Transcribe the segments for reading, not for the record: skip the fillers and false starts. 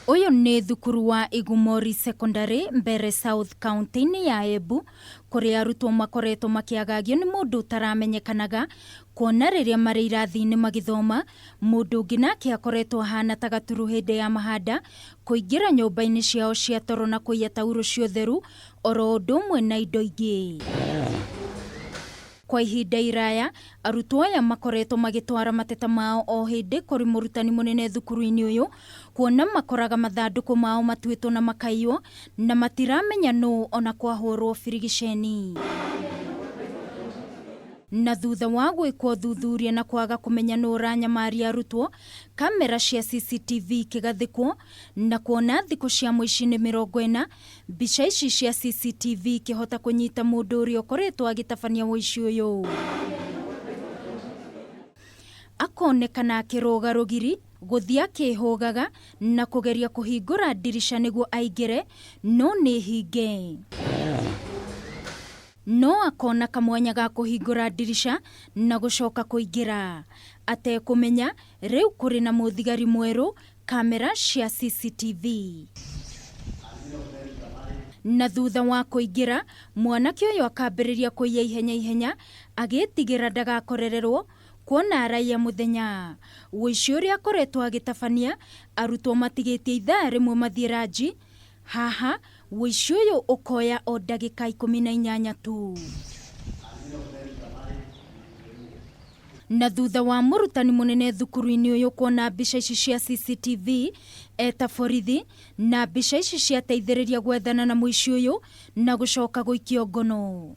Uyu ni thukuru wa Igumori Secondary mbere South County ya Embu kuria arutwo makoretwo makiagagio ni mundu utaramenyekanaga kuona riria mari irathi-ini magithoma mundu ungi nake akoretwo hana ta gaturu hindi ya mahanda kuingira nyumba-ini ciao cia toro na kuiya tauru cia utheru oro undu umwe na indo ingi. Kwa ihinda iraya arutwo aya makoretwo magitwara mateta mao o hindi kuri murutani munene thukuru-ini uyu kuona makoraga mathanduku mao matuitwo na makaiyo na matiramenya no ona kwahurwo birigiceni. Na thutha wa gwikwo thuthuria na kwaga kumenya no ranyamaria arutwo, kamera cia CCTV kigathikwo na kuona thiku cia Muici ni 40, mbica ici cia CCTV kihota kunyita mundu uria ukoretwo agitabania uici uyu. Akonekana akiroga rugiri guthia akihugaga na kugeria kuhingura dirisha niguo aingire no ni hinge. No akona kamwanya ga kuhingura dirisha na gucoka kuingira atekumenya riu kuri na muthigari mweru kamera cia CCTV. Na thutha wa kuingira mwanake uyu akambiriria kuiya ihenya agitigira ndagakorererwo kuona raia muthenya. Uici uria akoretwo agitabania arutwo matigitie ithaa rimwe mathie ranji, haha uici uyu ukoya o ndagika 18 tu. Na thutha wa murutani munene thukuru-ini uyu kuona mbica ici cia CCTV eta borithi na mbica ici ciateithĩrĩria gwethana na muici uyu na gucoka guikio ngono.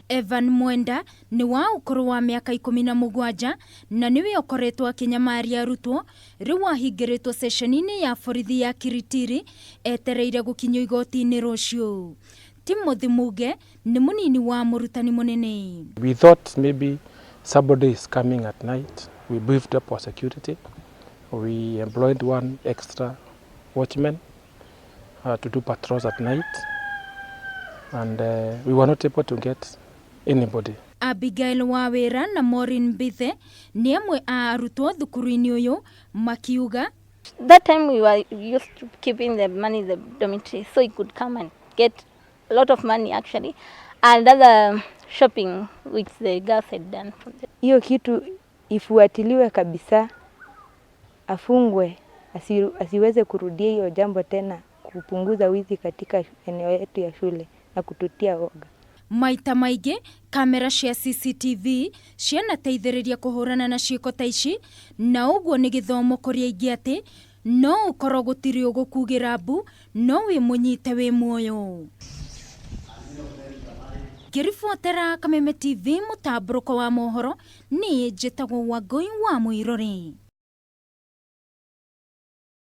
Evan Mwenda ni wa ukuru wa miaka 17 na niwe okoretwo akinyamaria arutwo riu ahingiritwo session-ini ya borithi ya Kiritiri etereire gukinywo igoti-ini rucio. Timothy Muge ni munini wa murutani munene. We thought maybe somebody is coming at night. We beefed up our security. We employed one extra watchman to do patrols at night, and we were not able to get anybody. Abigail Wawera na Maureen Bithe ni amwe a arutwo thukuru-ini uyu makiuga. That time we were used to keeping the money in the dormitory so he could come and get a lot of money actually and other shopping which the girls had done from the... Hiyo kitu ifuatiliwe kabisa, afungwe, asiweze kurudia hiyo jambo tena, kupunguza wizi katika eneo yetu ya shule na kututia woga. Maita maingĩ kamera cia CCTV cianateithĩrĩria kuhurana na ciĩko ta ici, na ũguo nĩ gĩthomo kũrĩ aingĩ atĩ no ũkorwo gũtirĩ ũgũkugira mbu no wĩ mũnyite wĩ muoyo. Ngĩribotera Kameme TV mũtambũrũko wa mohoro, niĩ njĩtagwo Wangui wa Mũirore.